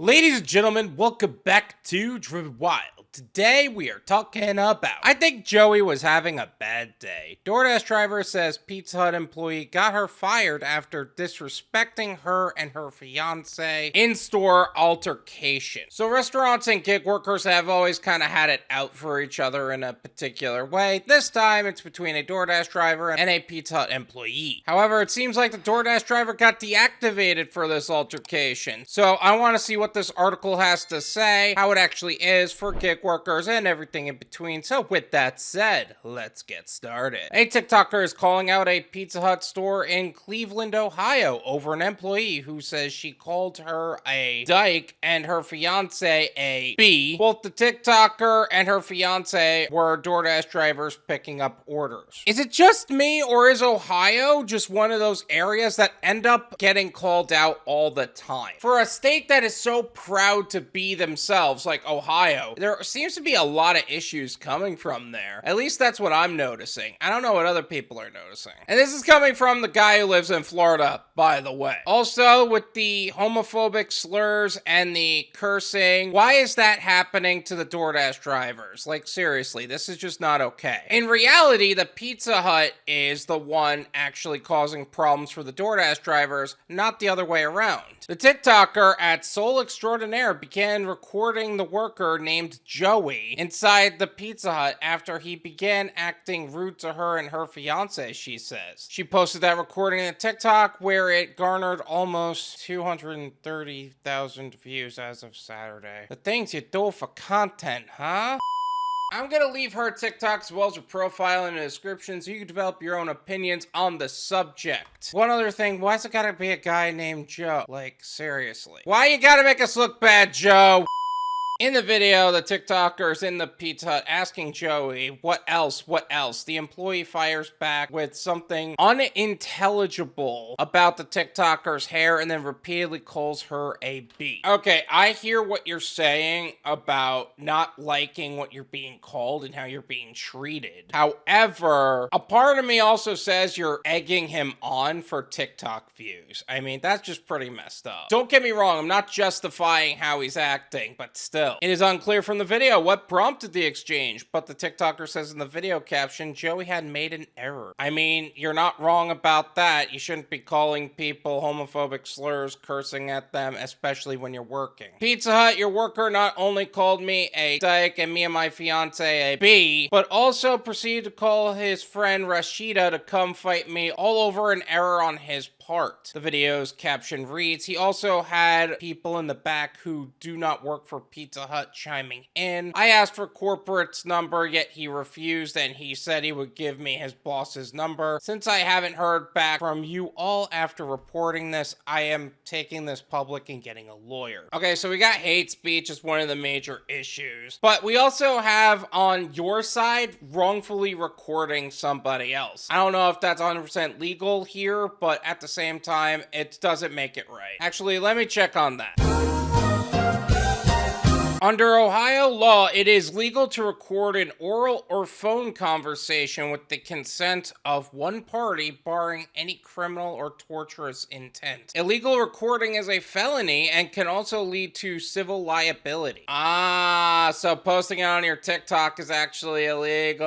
Ladies and gentlemen, welcome back to Driven Wild. Today we are talking about, I think Joey was having a bad day. Doordash driver says Pizza Hut employee got her fired after disrespecting her and her fiance. In-store altercation. So restaurants and gig workers have always kind of had it out for each other in a particular way. This time it's between a Doordash driver and a Pizza Hut employee. However, it seems like the Doordash driver got deactivated for this altercation. So I want to see what this article has to say, how it actually is for gig workers and everything in between. So with that said, let's get started. A TikToker is calling out a Pizza Hut store in Cleveland, Ohio over an employee who says she called her a dyke and her fiance a B. Both the TikToker and her fiance were DoorDash drivers picking up orders. Is it just me, or is Ohio just one of those areas that end up getting called out all the time? For a state that is so proud to be themselves, like Ohio, there seems to be a lot of issues coming from there. At least that's what I'm noticing. I don't know what other people are noticing. And this is coming from the guy who lives in Florida, by the way. Also, with the homophobic slurs and the cursing, why is that happening to the DoorDash drivers? Like, seriously, this is just not okay. In reality, the Pizza Hut is the one actually causing problems for the DoorDash drivers, not the other way around. The TikToker at Soul.extradinaire began recording the worker named Joey inside the Pizza Hut after he began acting rude to her and her fiance, she says. She posted that recording in TikTok where it garnered almost 230,000 views as of Saturday. The things you do for content, huh? I'm gonna leave her TikTok as well as her profile in the description so you can develop your own opinions on the subject. One other thing, why's it gotta be a guy named Joe? Like, seriously. Why you gotta make us look bad, Joe? In the video, the TikToker is in the Pizza Hut asking Joey, what else? The employee fires back with something unintelligible about the TikToker's hair and then repeatedly calls her a B. Okay, I hear what you're saying about not liking what you're being called and how you're being treated. However, a part of me also says you're egging him on for TikTok views. I mean, that's just pretty messed up. Don't get me wrong, I'm not justifying how he's acting, but still. It is unclear from the video what prompted the exchange, but the TikToker says in the video caption, Joey had made an error. I mean, you're not wrong about that. You shouldn't be calling people homophobic slurs, cursing at them, especially when you're working. Pizza Hut, your worker not only called me a dyke and me and my fiance a B, but also proceeded to call his friend Rashida to come fight me all over an error on his part. The video's caption reads, he also had people in the back who do not work for Pizza Hut chiming in. I asked for corporate's number, yet he refused, and he said he would give me his boss's number. Since I haven't heard back from you all after reporting this, I am taking this public and getting a lawyer. Okay, so we got hate speech as one of the major issues, but we also have on your side wrongfully recording somebody else. I don't know if that's 100% legal here, but at the same time, it doesn't make it right. Actually, let me check on that. Under Ohio law, it is legal to record an oral or phone conversation with the consent of one party, barring any criminal or torturous intent. Illegal recording is a felony and can also lead to civil liability. Ah, so posting it on your TikTok is actually illegal.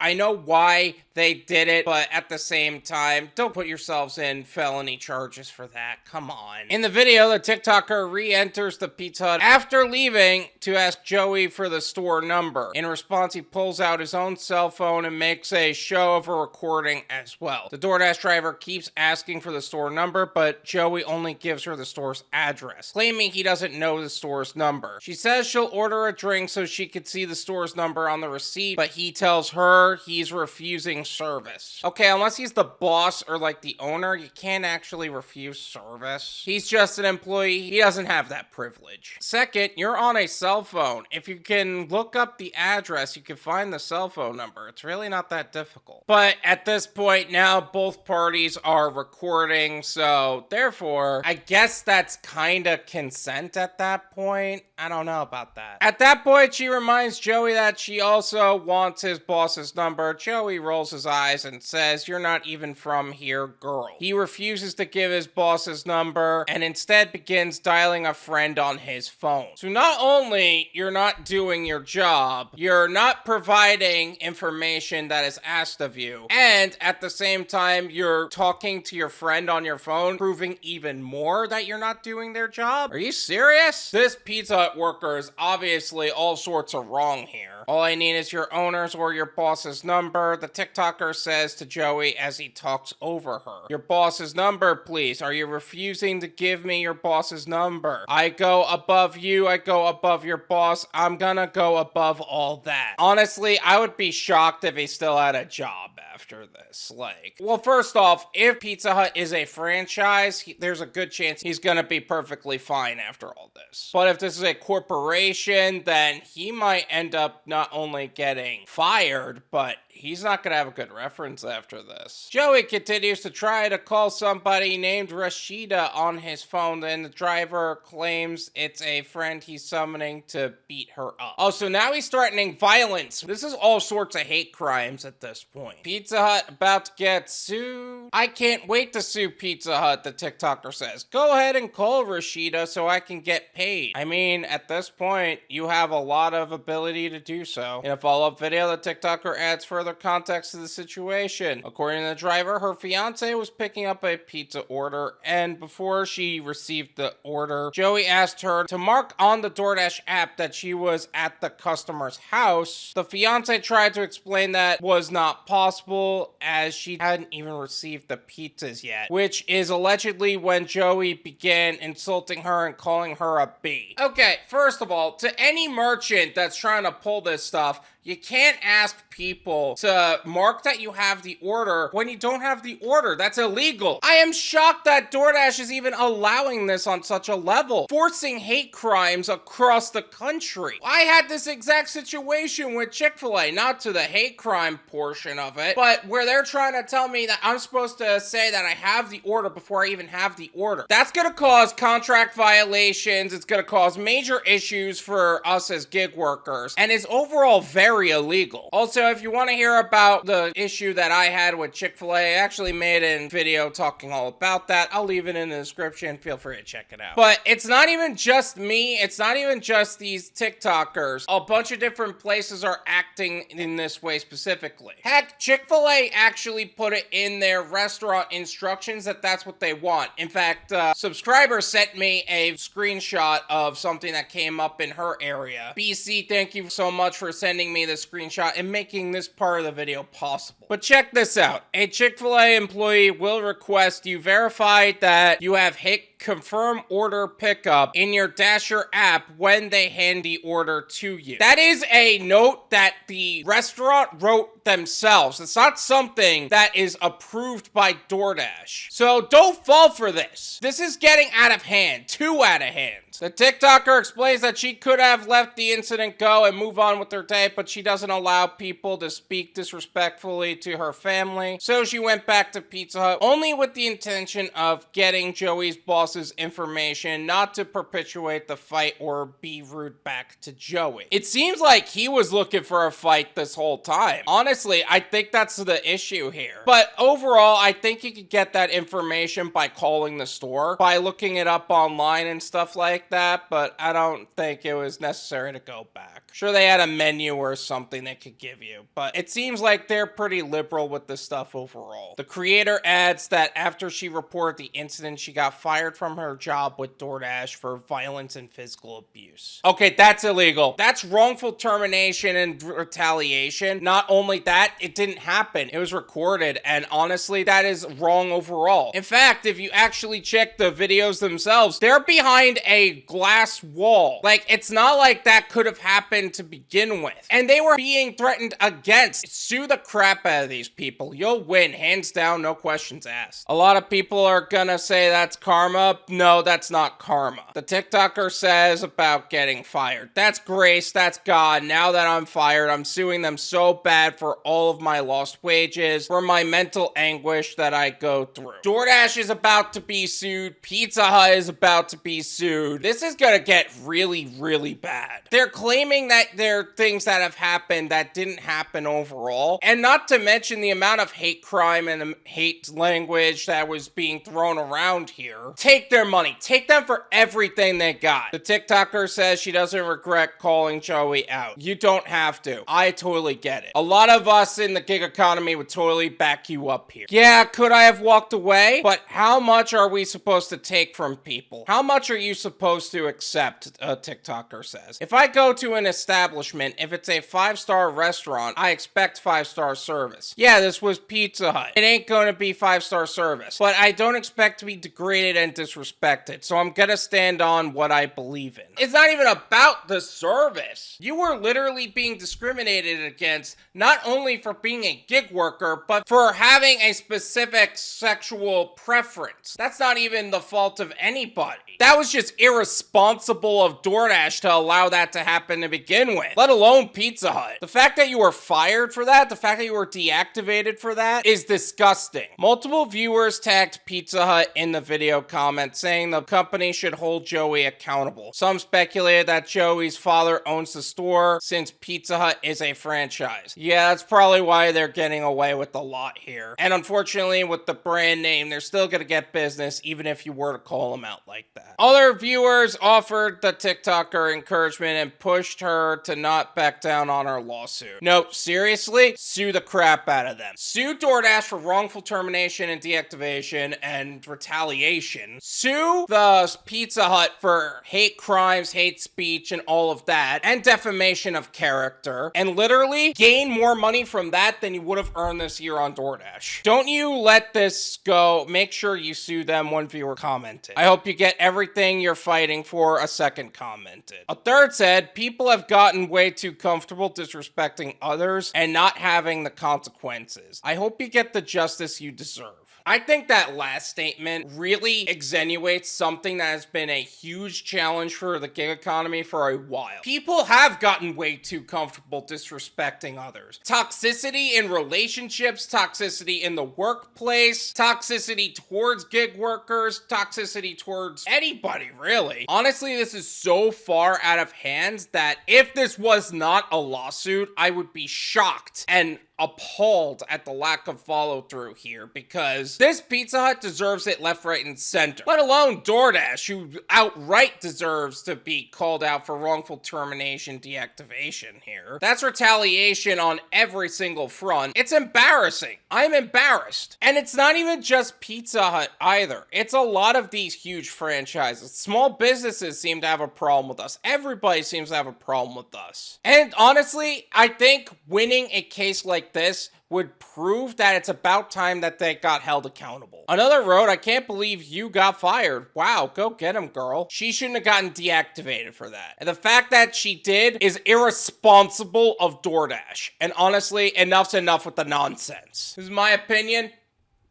I know why they did it, but at the same time, don't put yourselves in felony charges for that. Come on. In the video, the TikToker re-enters the Pizza Hut after leaving to ask Joey for the store number. In response, he pulls out his own cell phone and makes a show of a recording as well. The DoorDash driver keeps asking for the store number, but Joey only gives her the store's address, claiming he doesn't know the store's number. She says she'll order a drink so she could see the store's number on the receipt, but he tells her he's refusing service. Okay, unless he's the boss or like the owner, you can't actually refuse service. He's just an employee. He doesn't have that privilege. Second, you're on a cell phone. If you can look up the address, you can find the cell phone number. It's really not that difficult. But at this point now, both parties are recording, so therefore, I guess that's kind of consent at that point. I don't know about that. At that point, she reminds Joey that she also wants his boss's number. number, Joey rolls his eyes and says, "You're not even from here, girl." He refuses to give his boss's number and instead begins dialing a friend on his phone. So not only you're not doing your job, you're not providing information that is asked of you, and at the same time, you're talking to your friend on your phone, proving even more that you're not doing their job? Are you serious? This Pizza Hut worker is obviously all sorts of wrong here. "All I need is your owner's or your boss's number," the TikToker says to Joey as he talks over her. "Your boss's number, please. Are you refusing to give me your boss's number? I go above you, I go above your boss, I'm gonna go above all that." Honestly, I would be shocked if he still had a job after this. Well, first off, if Pizza Hut is a franchise, there's a good chance he's gonna be perfectly fine after all this. But if this is a corporation, then he might end up not only getting fired, but he's not gonna have a good reference after this. Joey continues to try to call somebody named Rashida on his phone, then the driver claims it's a friend he's summoning to beat her up. Oh, so now he's threatening violence. This is all sorts of hate crimes at this point. Pizza Hut about to get sued. "I can't wait to sue Pizza Hut," the TikToker says. "Go ahead and call Rashida so I can get paid." I mean, at this point, you have a lot of ability to do so. In a follow-up video, the TikToker adds further context to the situation. According to the driver, her fiance was picking up a pizza order, and before she received the order, Joey asked her to mark on the Doordash app that she was at the customer's house. The fiance tried to explain that was not possible as she hadn't even received the pizzas yet, which is allegedly when Joey began insulting her and calling her a B. Okay, first of all, to any merchant that's trying to pull this stuff, you can't ask people to mark that you have the order when you don't have the order. That's illegal. I am shocked that DoorDash is even allowing this on such a level, forcing hate crimes across the country. I had this exact situation with Chick-Fil-A, not to the hate crime portion of it, but where they're trying to tell me that I'm supposed to say that I have the order before I even have the order. That's gonna cause contract violations. It's gonna cause major issues for us as gig workers, and is overall very illegal. Also, if you want to hear about the issue that I had with Chick-Fil-A, I actually made a video talking all about that. I'll leave it in the description. Feel free to check it out. But it's not even just me. It's not even just these TikTokers. A bunch of different places are acting in this way specifically. Heck, Chick-fil-A actually put it in their restaurant instructions that that's what they want. In fact, subscriber sent me a screenshot of something that came up in her area. BC, thank you so much for sending me the screenshot and making this part of the video possible. But check this out. A Chick-fil-A employee will request you verify that you have hit confirm order pickup in your Dasher app when they hand the order to you. That is a note that the restaurant wrote themselves. It's not something that is approved by DoorDash. So don't fall for this. This is getting out of hand, too out of hand. The TikToker explains that she could have let the incident go and move on with her day, but she doesn't allow people to speak disrespectfully to her family. So she went back to Pizza Hut only with the intention of getting Joey's boss's information, not to perpetuate the fight or be rude back to Joey. It seems like he was looking for a fight this whole time. Honestly, I think that's the issue here. But overall, I think you could get that information by calling the store, by looking it up online and stuff like that, but I don't think it was necessary to go back. Sure, they had a menu or something they could give you, but it seems like they're pretty liberal with this stuff overall. The creator adds that after she reported the incident, she got fired from her job with DoorDash for violence and physical abuse. Okay, that's illegal. That's wrongful termination and retaliation. Not only that, it didn't happen. It was recorded, and honestly, that is wrong overall. In fact, if you actually check the videos themselves, they're behind a glass wall. Like, it's not like that could have happened to begin with. And they were being threatened against. Sue the crap out of these people. You'll win, hands down, no questions asked. A lot of people are gonna say that's karma. No, that's not karma. The TikToker says about getting fired. That's grace, that's God. Now that I'm fired, I'm suing them so bad for all of my lost wages, for my mental anguish that I go through. DoorDash is about to be sued. Pizza Hut is about to be sued. This is gonna get really, really bad. They're claiming that there are things that have happened that didn't happen overall, and not to mention the amount of hate crime and hate language that was being thrown around here. Take their money. Take them for everything they got. The TikToker says she doesn't regret calling Joey out. You don't have to. I totally get it. A lot of us in the gig economy would totally back you up here. Yeah, could I have walked away? But how much are we supposed to take from people? How much are you supposed to accept, a TikToker says. If I go to an establishment, if it's a 5-star restaurant, I expect 5-star service. Yeah, this was Pizza Hut. It ain't gonna be 5-star service. But I don't expect to be degraded and disrespected, so I'm gonna stand on what I believe in. It's not even about the service. You were literally being discriminated against, not only for being a gig worker, but for having a specific sexual preference. That's not even the fault of anybody. That was just irresponsible of DoorDash to allow that to happen to begin with, let alone Pizza Hut. The fact that you were fired for that, the fact that you were deactivated for that is disgusting. Multiple viewers tagged Pizza Hut in the video comments saying the company should hold Joey accountable. Some speculated that Joey's father owns the store since Pizza Hut is a franchise. Yeah, that's probably why they're getting away with a lot here. And unfortunately, with the brand name, they're still gonna get business even if you were to call them out like that. Other viewers offered the TikToker encouragement and pushed her to not back down on her lawsuit. No, seriously? Sue the crap out of them. Sue DoorDash for wrongful termination and deactivation and retaliation. Sue the Pizza Hut for hate crimes, hate speech, and all of that, and defamation of character, and literally gain more money from that than you would have earned this year on DoorDash. Don't you let this go. Make sure you sue them, one viewer commented. I hope you get everything you're fighting for, a second commented. A third said, people have gotten way too comfortable disrespecting others and not having the consequences. I hope you get the justice you deserve. I think that last statement really extenuates something that has been a huge challenge for the gig economy for a while. People have gotten way too comfortable disrespecting others. Toxicity in relationships, toxicity in the workplace, toxicity towards gig workers, toxicity towards anybody, really. Honestly, this is so far out of hand that if this was not a lawsuit, I would be shocked and appalled at the lack of follow-through here, because this Pizza Hut deserves it left, right, and center. Let alone DoorDash, who outright deserves to be called out for wrongful termination deactivation here. That's retaliation on every single front. It's embarrassing. I'm embarrassed. And it's not even just Pizza Hut either. It's a lot of these huge franchises. Small businesses seem to have a problem with us. Everybody seems to have a problem with us. And honestly, I think winning a case like this would prove that it's about time that they got held accountable. Another wrote, I can't believe you got fired. Wow, go get him, girl. She shouldn't have gotten deactivated for that. And the fact that she did is irresponsible of DoorDash. And honestly, enough's enough with the nonsense. This is my opinion.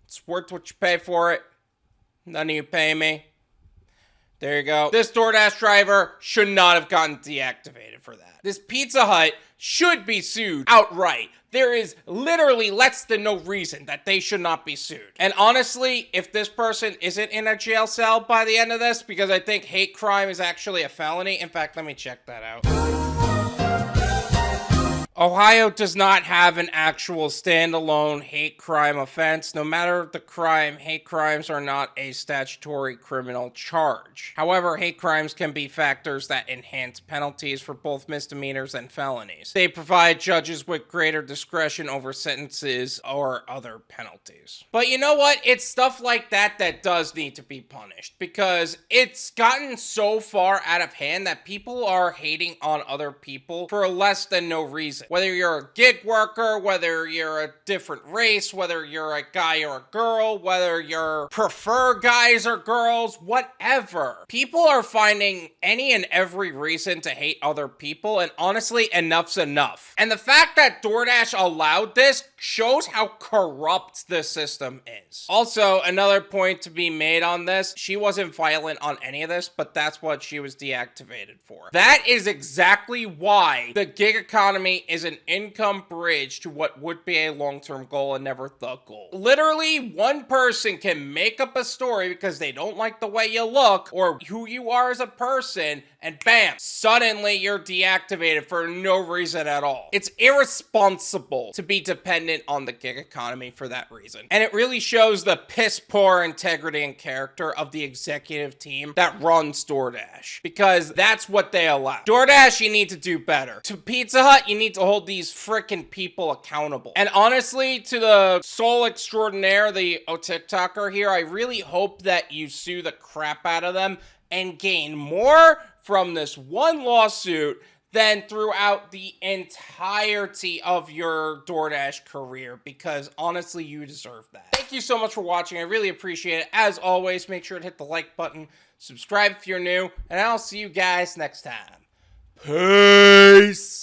It's worth what you pay for it. None of you pay me. There you go. This DoorDash driver should not have gotten deactivated for that. This Pizza Hut should be sued outright. There is literally less than no reason that they should not be sued. And honestly, if this person isn't in a jail cell by the end of this, because I think hate crime is actually a felony. In fact, let me check that out. Ohio does not have an actual standalone hate crime offense. No matter the crime, hate crimes are not a statutory criminal charge. However, hate crimes can be factors that enhance penalties for both misdemeanors and felonies. They provide judges with greater discretion over sentences or other penalties. But you know what? It's stuff like that that does need to be punished, because it's gotten so far out of hand that people are hating on other people for less than no reason. reason. Whether you're a gig worker, whether you're a different race, whether you're a guy or a girl, whether you prefer guys or girls, whatever. People are finding any and every reason to hate other people, and honestly, enough's enough. And the fact that DoorDash allowed this shows how corrupt the system is. Also, another point to be made on this, she wasn't violent on any of this, but that's what she was deactivated for. That is exactly why the gig economy is an income bridge to what would be a long-term goal and never the goal. Literally, one person can make up a story because they don't like the way you look or who you are as a person, and bam, suddenly you're deactivated for no reason at all. It's irresponsible to be dependent on the gig economy for that reason. And it really shows the piss poor integrity and character of the executive team that runs DoorDash, because that's what they allow. DoorDash, you need to do better. To Pizza Hut, you need to hold these freaking people accountable. And honestly, to the Soul.extradinaire, the TikToker here, I really hope that you sue the crap out of them and gain more from this one lawsuit than throughout the entirety of your DoorDash career, because honestly, you deserve that. Thank you so much for watching. I really appreciate it. As always, make sure to hit the like button, subscribe if you're new, and I'll see you guys next time. Peace!